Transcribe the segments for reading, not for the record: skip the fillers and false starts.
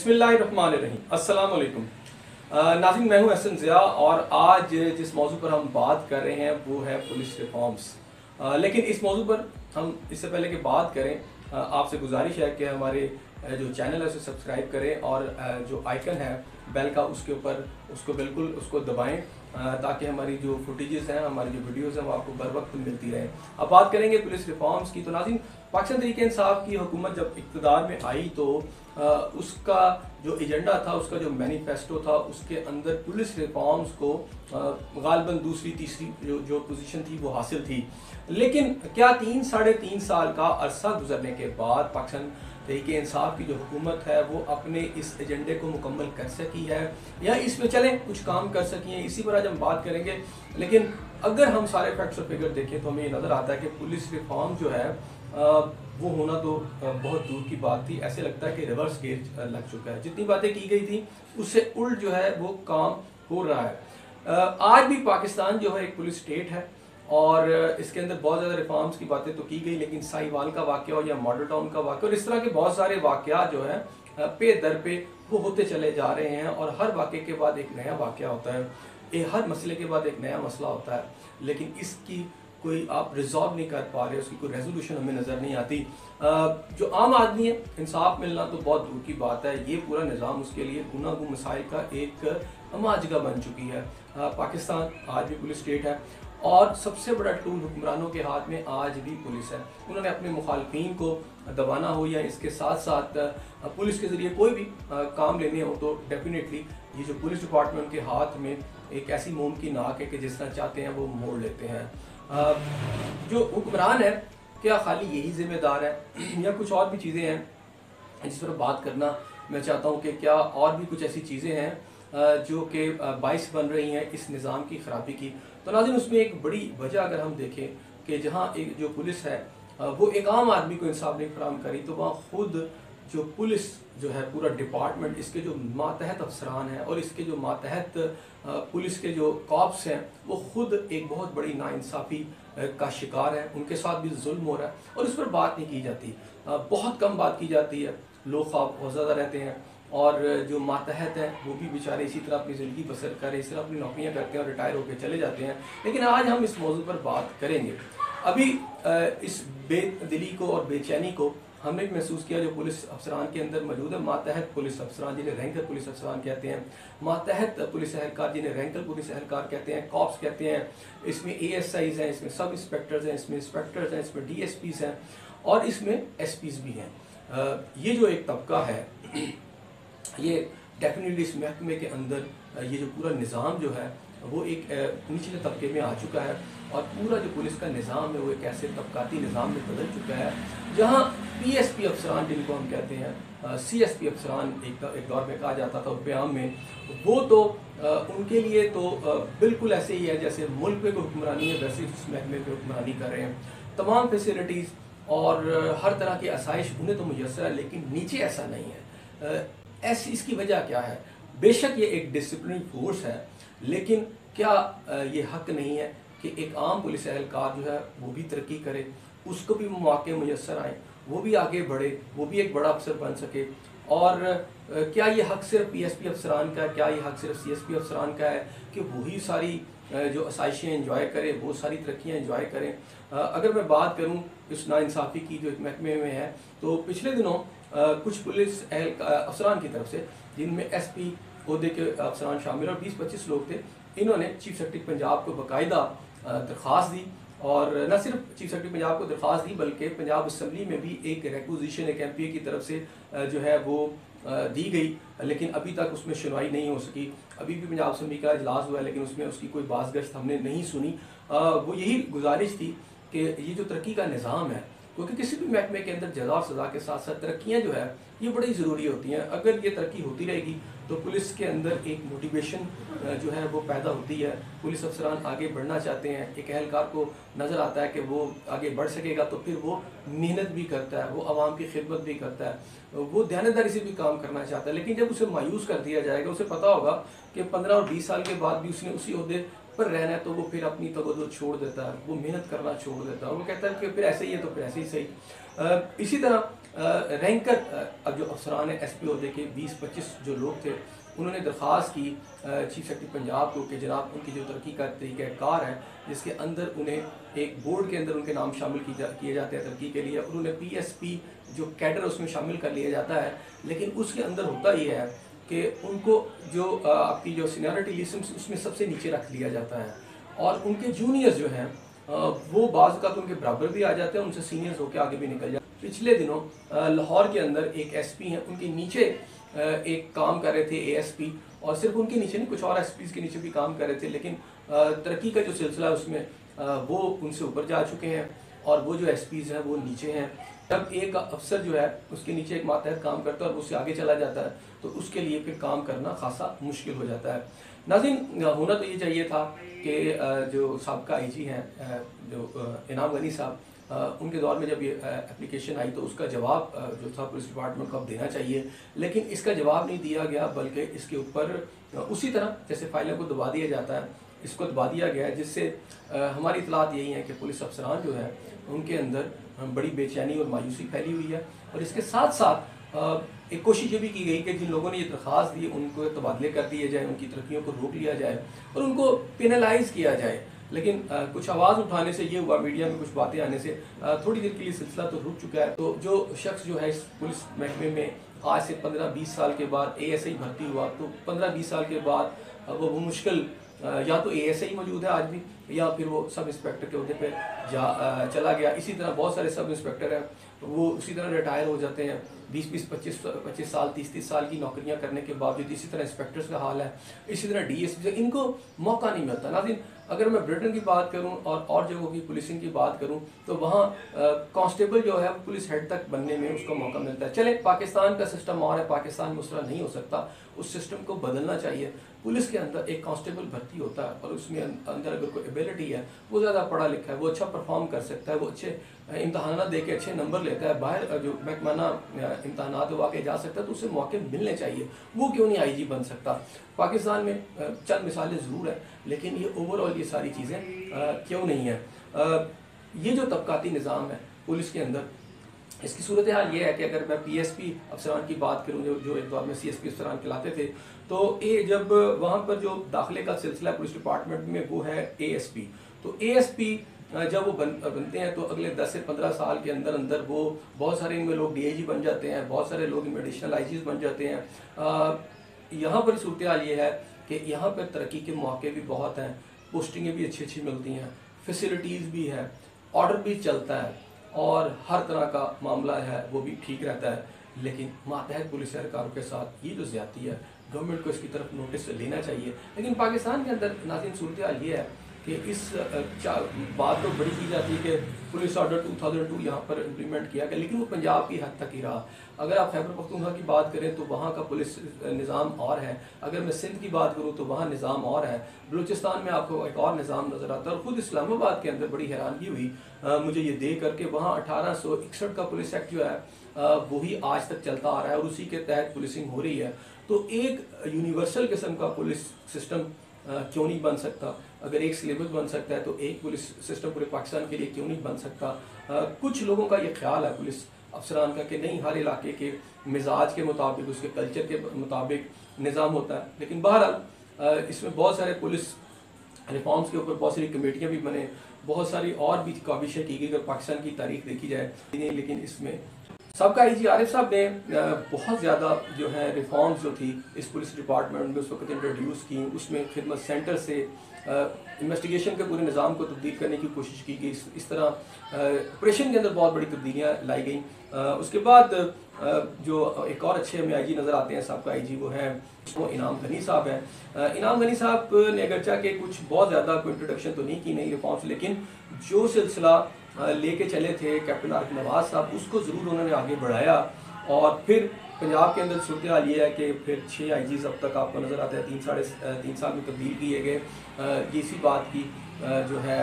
बिस्मिल्लाहिर्रहमानिर्रहीम। अस्सलाम वालेकुम। नाज़रीन, मैं हूं एहसन ज़िया और आज जिस मौजू पर हम बात कर रहे हैं वो है पुलिस रिफॉर्म्स। लेकिन इस मौजू पर हम इससे पहले कि बात करें, आपसे गुजारिश है कि हमारे जो चैनल है उसे सब्सक्राइब करें और जो आइकन है बेल का उसके ऊपर उसको बिल्कुल उसको दबाएं ताकि हमारी जो फुटेजेस हैं, हमारी जो वीडियोस हैं वो आपको बर वक्त मिलती रहे। अब बात करेंगे पुलिस रिफॉर्म्स की। तो नाज़रीन, पाकिस्तान तहरीक इंसाफ की हुकूमत जब इक़्तिदार में आई तो उसका जो एजेंडा था, उसका जो मैनिफेस्टो था, उसके अंदर पुलिस रिफॉर्म्स को गालिबन दूसरी तीसरी जो पोजीशन थी वो हासिल थी। लेकिन क्या 3-3.5 साल का अरसा गुजरने के बाद पाकिस्तान तहरीक इंसाफ की जो हुकूमत है वो अपने इस एजेंडे को मुकम्मल कर सकी है या इसमें चलें कुछ काम कर सकी है? इसी पर आज हम बात करेंगे। लेकिन अगर हम सारे फैक्ट्स और फिगर देखें तो हमें ये नज़र आता है कि पुलिस रिफॉर्म जो है वो होना तो बहुत दूर की बात थी। ऐसे लगता है कि रिवर्स गेयर लग चुका है। जितनी बातें की गई थी उससे उल्ट जो है वो काम हो रहा है। आज भी पाकिस्तान जो है एक पुलिस स्टेट है और इसके अंदर बहुत ज़्यादा रिफॉर्म्स की बातें तो की गई, लेकिन साहिवाल का वाक़या या मॉडल टाउन का वाक़या और इस तरह के बहुत सारे वाक़यात जो है पे दर पे वो होते चले जा रहे हैं और हर वाक़े के बाद एक नया वाक़या होता है, हर मसले के बाद एक नया मसला होता है, लेकिन इसकी कोई आप रिजॉल्व नहीं कर पा रहे, उसकी कोई रेजोल्यूशन हमें नज़र नहीं आती। जो आम आदमी है, इंसाफ मिलना तो बहुत दूर की बात है, ये पूरा निज़ाम उसके लिए गुनागो मसाइल का एक माजगा बन चुकी है। पाकिस्तान आज भी पुलिस स्टेट है और सबसे बड़ा टूल हुक्मरानों के हाथ में आज भी पुलिस है। उन्होंने अपने मुखालफिन को दबाना हो या इसके साथ साथ पुलिस के ज़रिए कोई भी काम लेने हो तो डेफिनेटली ये जो पुलिस डिपार्टमेंट के हाथ में एक ऐसी मोम की नाक है कि जिस तरह चाहते हैं वो मोड़ लेते हैं। जो हुक्मरान है क्या खाली यही जिम्मेदार है या कुछ और भी चीज़ें हैं जिस पर बात करना मैं चाहता हूँ कि क्या और भी कुछ ऐसी चीज़ें हैं जो कि बाइस बन रही हैं इस निज़ाम की ख़राबी की? तो नाज़रीन, उसमें एक बड़ी वजह अगर हम देखें कि जहाँ एक जो पुलिस है वो एक आम आदमी को इंसाफ नहीं फराहम करी, तो वहाँ खुद जो पुलिस जो है पूरा डिपार्टमेंट, इसके जो मातहत अफसरान हैं और इसके जो मातहत पुलिस के जो कॉप्स हैं वो खुद एक बहुत बड़ी नाइंसाफ़ी का शिकार है। उनके साथ भी जुल्म हो रहा है और इस पर बात नहीं की जाती, बहुत कम बात की जाती है। लोग ख्वाब बहुत ज़्यादा रहते हैं और जो मातहत हैं वो भी बेचारे इसी तरह अपनी ज़िंदगी बसर करें, इस तरह अपनी नौकरियाँ करते हैं और रिटायर होकर चले जाते हैं। लेकिन आज हम इस मौजू पर बात करेंगे। अभी इस बेदिली को और बेचैनी को हमने भी महसूस किया जो पुलिस अफसरान के अंदर मौजूद है। मातहत पुलिस अफसरान जिन्हें रैंकर पुलिस अफसरान कहते हैं, मातहत पुलिस एहलकार जिन्हें रैंकर पुलिस एहलकार कहते हैं, कॉप्स कहते हैं, इसमें ASIs हैं, इसमें सब इंस्पेक्टर्स हैं, इसमें इंस्पेक्टर्स हैं, इसमें DSPs हैं और इसमें SPs भी हैं। ये जो एक तबका है ये डेफिनेटली इस महकमे के अंदर ये जो पूरा निज़ाम जो है वो एक निचले तबके में आ चुका है और पूरा जो पुलिस का निज़ाम है वो एक ऐसे तबकाती निज़ाम में बदल चुका है जहाँ PSP अफसरान जिनको हम कहते हैं, CSP अफसरान एक दौर में कहा जाता था प्याम में, वो तो उनके लिए तो बिल्कुल ऐसे ही है जैसे मुल्क पे कोई हुक्मरानी है वैसे इस महकमे पे हुक्मरानी कर रहे हैं। तमाम फैसिलिटीज़ और हर तरह की आसाइश उन्हें तो मुयसर है, लेकिन नीचे ऐसा नहीं है। ऐसी इसकी वजह क्या है? बेशक ये एक डिसिप्लिनरी फोर्स है, लेकिन क्या ये हक नहीं है कि एक आम पुलिस एहलकार जो है वो भी तरक्की करे, उसको भी मौके मुयसर आए, वो भी आगे बढ़े, वो भी एक बड़ा अफसर बन सके? और क्या ये हक सिर्फ PSP अफसरान का है? क्या ये हक सिर्फ CSP अफसरान का है कि वही सारी जो आसाइशें इंजॉय करें, वो सारी तरक्कियाँ इंजॉय करें? अगर मैं बात करूँ इस नाइंसाफ़ी की जो एक महकमे में है, तो पिछले दिनों कुछ पुलिस अफसरान की तरफ से जिनमें SP ओहदे के अफसरान शामिल और 20-25 लोग थे, इन्होंने चीफ सेक्रेटरी पंजाब को बाकायदा दरख्वास्त दी और न सिर्फ चीफ सेक्रेटरी पंजाब को दरख्वास्त दी बल्कि पंजाब असम्बली में भी एक रिक्विजिशन एक MPA की तरफ से जो है वो दी गई, लेकिन अभी तक उसमें सुनवाई नहीं हो सकी। अभी भी पंजाब असम्बली का इजलास हुआ है लेकिन उसमें उसकी कोई बाज़गश्त हमने नहीं सुनी। वो यही गुजारिश थी कि ये जो तरक्की का निज़ाम है, क्योंकि किसी भी महकमे के अंदर जज़ा और सज़ा के साथ साथ तरक्कियाँ जो है ये बड़ी ज़रूरी होती हैं। अगर ये तरक्की होती रहेगी तो पुलिस के अंदर एक मोटिवेशन जो है वो पैदा होती है, पुलिस अफसरान आगे बढ़ना चाहते हैं। एक एहलकार को नज़र आता है कि वो आगे बढ़ सकेगा तो फिर वो मेहनत भी करता है, वो आवाम की खिदमत भी करता है, वो ध्यानदारी से भी काम करना चाहता है। लेकिन जब उसे मायूस कर दिया जाएगा, उसे पता होगा कि 15 और 20 साल के बाद भी उसने उसी ओहदे पर रहना है तो वो फिर अपनी तवज्जो छोड़ देता है, वो मेहनत करना छोड़ देता है, वो कहता है कि फिर ऐसे ही है तो फिर ऐसे ही सही। इसी तरह रैंकर अब जो अफसरान एसपी ओहदे के 20-25 जो लोग थे, उन्होंने दरख्वास्त की चीफ सेक्रेटरी पंजाब को कि जनाब उनकी जो तरक्की का तरीक़ाकार है जिसके अंदर उन्हें एक बोर्ड के अंदर उनके नाम शामिल किए जाते हैं तरक्की के लिए, और उन्हें PSP जो कैडर उसमें शामिल कर लिया जाता है। लेकिन उसके अंदर होता ये है कि उनको जो आपकी जो सीनियरिटी लिस्ट उसमें सबसे नीचे रख लिया जाता है, और उनके जूनियर्स जो हैं वो बाज़ का उनके बराबर भी आ जाते हैं, उनसे सीनियर्स होकर आगे भी निकल जाते हैं। पिछले दिनों लाहौर के अंदर एक SP हैं, उनके नीचे एक काम कर रहे थे ASP, और सिर्फ उनके नीचे नहीं कुछ और SPs के नीचे भी काम कर रहे थे, लेकिन तरक्की का जो सिलसिला है उसमें वो उनसे ऊपर जा चुके हैं, और वो जो SPs हैं वो नीचे हैं। जब एक अफसर जो है उसके नीचे एक मातहत काम करता है और उससे आगे चला जाता है तो उसके लिए फिर काम करना खासा मुश्किल हो जाता है। नाज़रीन, होना तो ये चाहिए था कि जो साबका IG हैं जो इनाम गनी साहब, उनके दौर में जब ये एप्लीकेशन आई तो उसका जवाब जो था पुलिस डिपार्टमेंट को अब देना चाहिए, लेकिन इसका जवाब नहीं दिया गया, बल्कि इसके ऊपर उसी तरह जैसे फाइलों को दबा दिया जाता है इसको दबा दिया गया है, जिससे हमारी इतलात यही है कि पुलिस अफसरान जो है उनके अंदर बड़ी बेचैनी और मायूसी फैली हुई है। और इसके साथ साथ एक कोशिश ये भी की गई कि जिन लोगों ने ये दरख्वास्त दी उनको तबादले कर दिए जाए, उनकी तरक्कियों को रोक लिया जाए और उनको पेनलाइज किया जाए। लेकिन कुछ आवाज़ उठाने से ये हुआ, मीडिया में कुछ बातें आने से थोड़ी देर के लिए सिलसिला तो रुक चुका है। तो जो शख्स जो है इस पुलिस महकमे में आज से 15-20 साल के बाद ASI भर्ती हुआ, तो 15-20 साल के बाद वो मुश्किल या तो ASI मौजूद है आज भी, या फिर वो सब इंस्पेक्टर के ओहदे पे चला गया। इसी तरह बहुत सारे सब इंस्पेक्टर हैं वो उसी तरह रिटायर हो जाते हैं 20-20, 25 साल, 30-30 साल की नौकरियां करने के बावजूद। इसी तरह इंस्पेक्टर्स का हाल है, इसी तरह DSP, इनको मौका नहीं मिलता। नाज़रीन, अगर मैं ब्रिटेन की बात करूं और जगहों की पुलिसिंग की बात करूं तो वहाँ कांस्टेबल जो है पुलिस हेड तक बनने में उसको मौका मिलता है। चले पाकिस्तान का सिस्टम और है, पाकिस्तान में उस तरह नहीं हो सकता, उस सिस्टम को बदलना चाहिए। पुलिस के अंदर एक कांस्टेबल भर्ती होता है और उसमें अंदर अगर कोई एबिलिटी है, वो ज़्यादा पढ़ा लिखा है, वो अच्छा परफॉर्म कर सकता है, वो अच्छे इम्तहान दे के अच्छे नंबर लेता है, बाहर जो महकमाना इम्तहान वो आके जा सकता है, तो उसे मौके मिलने चाहिए। वो क्यों नहीं IG बन सकता? पाकिस्तान में चंद मिसालें ज़रूर हैं, लेकिन ये ओवरऑल ये सारी चीज़ें क्यों नहीं है? ये जो तबकाती निज़ाम है पुलिस के अंदर, इसकी सूरत हाल ये है कि अगर मैं PSP अफसरान की बात करूँ जो एक दौर में CSP अफसरान कहलाते थे, तो ये जब वहाँ पर जो दाखिले का सिलसिला पुलिस डिपार्टमेंट में वो है ASP। तो ASP जब वो बनते हैं तो अगले 10 से 15 साल के अंदर अंदर वो बहुत सारे इनमें लोग DIG बन जाते हैं, बहुत सारे लोग इनमें एडिशनल IGs बन जाते हैं। यहाँ पर सूरत हाल ये है कि यहाँ पर तरक्की के मौके भी बहुत हैं, पोस्टिंगें भी अच्छी अच्छी मिलती हैं, फैसिलिटीज़ भी है, ऑर्डर भी चलता है और हर तरह का मामला है वो भी ठीक रहता है। लेकिन मातहत पुलिस एहलकारों के साथ ये जो ज़्यादती है, गवर्नमेंट को इसकी तरफ नोटिस लेना चाहिए। लेकिन पाकिस्तान के अंदर नाज़रीन सूरत हाल ये है कि इस बात तो बड़ी की जाती है कि पुलिस ऑर्डर 2002 यहाँ पर इम्प्लीमेंट किया गया, लेकिन वो पंजाब की हद तक ही रहा। अगर आप खैबर पख्तूनख्वा की बात करें तो वहाँ का पुलिस निज़ाम और है, अगर मैं सिंध की बात करूँ तो वहाँ निज़ाम और है, बलूचिस्तान में आपको एक और निज़ाम नज़र आता है। और ख़ुद इस्लामाबाद के अंदर बड़ी हैरानगी हुई मुझे ये देख करके, वहाँ 1861 का पुलिस एक्ट जो है वही आज तक चलता आ रहा है और उसी के तहत पुलिसिंग हो रही है। तो एक यूनिवर्सल किस्म का पुलिस सिस्टम क्यों नहीं बन सकता? अगर एक सिलेबस बन सकता है तो एक पुलिस सिस्टम पूरे पाकिस्तान के लिए क्यों नहीं बन सकता? कुछ लोगों का ये ख्याल है पुलिस अफसरान का कि नहीं, हर इलाके के मिजाज के मुताबिक, उसके कल्चर के मुताबिक निज़ाम होता है। लेकिन बहरहाल इसमें बहुत सारे पुलिस रिफॉर्म्स के ऊपर बहुत सारी कमेटियाँ भी बने, बहुत सारी और भी काविशें की गई अगर पाकिस्तान की तारीख देखी जाए। लेकिन इसमें सबका IG आरिफ साहब ने बहुत ज़्यादा जो है रिफॉर्म्स जो थी इस पुलिस डिपार्टमेंट में उस वक्त इंट्रोड्यूस की। उसमें खिदमत सेंटर से इन्वेस्टिगेशन के पूरे निज़ाम को तब्दील करने की कोशिश की गई। इस तरह ऑपरेशन के अंदर बहुत बड़ी तब्दीलियाँ लाई गई। उसके बाद जो एक और अच्छे हमें IG नज़र आते हैं सबका IG, वो हैं वो इनाम गनी साहब हैं। इनाम गनी साहब ने अगरचा के कुछ बहुत ज़्यादा कोई इंट्रोडक्शन तो नहीं की नई रिफॉर्म्स, लेकिन जो सिलसिला लेके चले थे कैप्टन आरिफ नवाज साहब, उसको ज़रूर उन्होंने आगे बढ़ाया। और फिर पंजाब के अंदर सूरत हाल ये है कि फिर 6 IGs अब तक आपको नज़र आता है 3 साल में तब्दील किए गए। इसी बात की जो है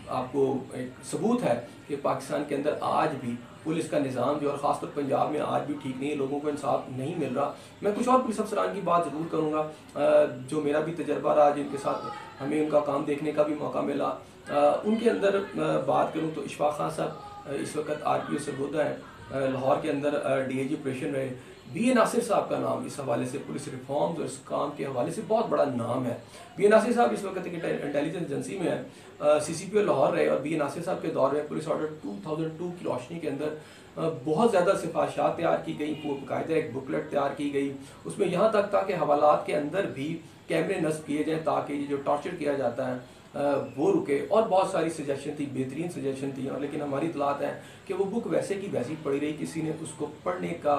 आपको एक सबूत है कि पाकिस्तान के अंदर आज भी पुलिस का निज़ाम जो, और ख़ासतौर पंजाब में आज भी ठीक नहीं है, लोगों को इंसाफ नहीं मिल रहा। मैं कुछ और पुलिस अफसरान की बात ज़रूर करूँगा जो मेरा भी तजर्बा रहा, जिनके साथ हमें उनका काम देखने का भी मौका मिला। उनके अंदर बात करूँ तो इशफाक खान साहब इस वक्त RPO सरगोदा है, लाहौर के अंदर DIG ऑपरेशन रहे। BA नासिर साहब का नाम इस हवाले से, पुलिस रिफॉर्म्स और इस काम के हवाले से बहुत बड़ा नाम है। BA नासिर साहब इस वक्त एक इंटेलिजेंस एजेंसी में है, CCPO लाहौर रहे, और BA नासिर साहब के दौर में पुलिस ऑर्डर 2002 की रोशनी के अंदर बहुत ज़्यादा सिफारिशात तैयार की गई, बाकायदा एक बुकलेट तैयार की गई। उसमें यहाँ तक था कि हवालात के अंदर भी कैमरे नस्ब किए जाएँ ताकि ये जो टॉर्चर किया जाता है वो रुके, और बहुत सारी सजेशन थी, बेहतरीन सजेशन थी। और लेकिन हमारी इतलात है कि वो बुक वैसे की वैसी पड़ी रही, किसी ने उसको पढ़ने का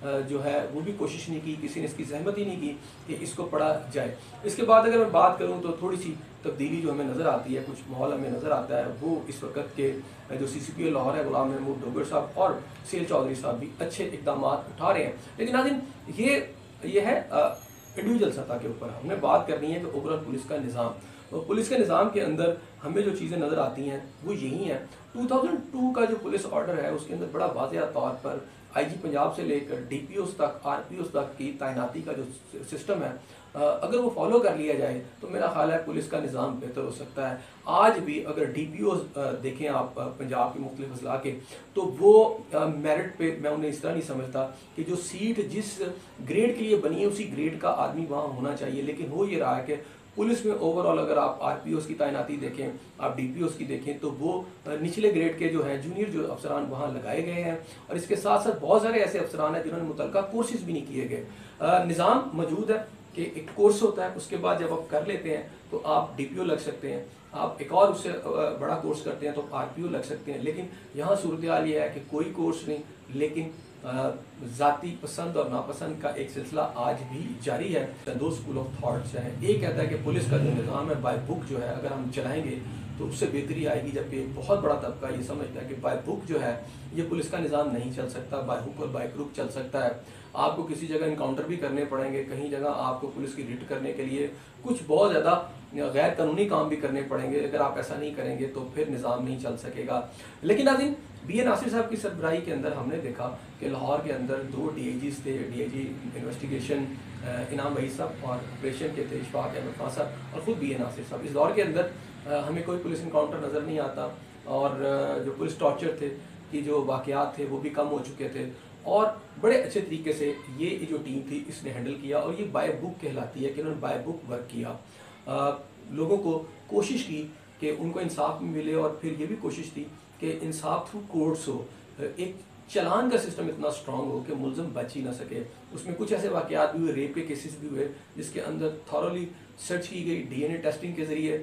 जो है वो भी कोशिश नहीं की, किसी ने इसकी सहमत ही नहीं की कि इसको पढ़ा जाए। इसके बाद अगर मैं बात करूँ तो थोड़ी सी तब्दीली जो हमें नज़र आती है, कुछ माहौल हमें नज़र आता है, वो इस वक्त के जो CCPO लाहौर है, गुलाम महमूद डोगर साहब और सेल चौधरी साहब भी अच्छे इकदाम उठा रहे हैं। लेकिन नाज़रीन, ये है इंडिविजुअल सतह के ऊपर। हमने बात करनी है कि ओवरऑल पुलिस का निज़ाम, और पुलिस के निज़ाम के अंदर हमें जो चीज़ें नज़र आती हैं वो यही हैं। 2002 का जो पुलिस ऑर्डर है उसके अंदर बड़ा वाज़ेह तौर पर IG पंजाब से लेकर DPOs तक, RPOs तक की तैनाती का जो सिस्टम है, अगर वो फॉलो कर लिया जाए तो मेरा ख्याल है पुलिस का निज़ाम बेहतर हो सकता है। आज भी अगर DPOs देखें आप पंजाब के मुख्तलिफ अजला के, तो वो मेरिट पे मैं उन्हें इस तरह नहीं समझता कि जो सीट जिस ग्रेड के लिए बनी है उसी ग्रेड का आदमी वहाँ होना चाहिए। लेकिन हो ये रहा है कि पुलिस में ओवरऑल अगर आप RPOs की तैनाती देखें, आप DPOs की देखें, तो वो निचले ग्रेड के जो हैं जूनियर जो अफसरान वहाँ लगाए गए हैं। और इसके साथ साथ बहुत सारे ऐसे अफसरान हैं जिन्होंने मुतलका कोर्सेज भी नहीं किए गए। निज़ाम मौजूद है कि एक कोर्स होता है, उसके बाद जब आप कर लेते हैं तो आप DPO लग सकते हैं, आप एक और उससे बड़ा कोर्स करते हैं तो RPO लग सकते हैं। लेकिन यहाँ सूरत हाल ये है कि कोई कोर्स नहीं, लेकिन ज़ाती पसंद और नापसंद का एक सिलसिला आज भी जारी है। दो स्कूल ऑफ थॉट्स हैं। एक कहता है कि पुलिस का जो निज़ाम है बाय बुक जो है अगर हम चलाएंगे तो उससे बेहतरी आएगी, जबकि एक बहुत बड़ा तबका ये समझता है कि बाय बुक जो है ये पुलिस का निज़ाम नहीं चल सकता, बाय हुक और बाय क्रुक चल सकता है। आपको किसी जगह इनकाउंटर भी करने पड़ेंगे, कहीं जगह आपको पुलिस की रिट करने के लिए कुछ बहुत ज़्यादा गैर कानूनी काम भी करने पड़ेंगे। अगर आप ऐसा नहीं करेंगे तो फिर निज़ाम नहीं चल सकेगा। लेकिन नाज़रीन, BA नासिर साहब की सरबराही के अंदर हमने देखा कि लाहौर के अंदर 2 DIGs थे, DIG इन्वेस्टिगेशन इनाम वहीद साहब, और ऑपरेशन के थे इशफाक अहमद खान साहब और ख़ुद BA नासिर साहब। इस दौर के अंदर हमें कोई पुलिस इनकाउंटर नज़र नहीं आता, और जो पुलिस टॉर्चर थे कि जो वाक़यात थे वो भी कम हो चुके थे, और बड़े अच्छे तरीके से ये जो टीम थी इसने हैंडल किया। और ये बाय बुक कहलाती है कि उन्होंने बाय बुक वर्क किया, लोगों को कोशिश की कि उनको इंसाफ मिले, और फिर ये भी कोशिश थी कि इंसाफ थ्रू कोर्ट्स हो, एक चलान का सिस्टम इतना स्ट्रॉन्ग हो कि मुलज़िम बच ही ना सके। उसमें कुछ ऐसे वाक़यात भी हुए, रेप के केसेस भी हुए जिसके अंदर थॉरली सर्च की गई, DNA टेस्टिंग के ज़रिए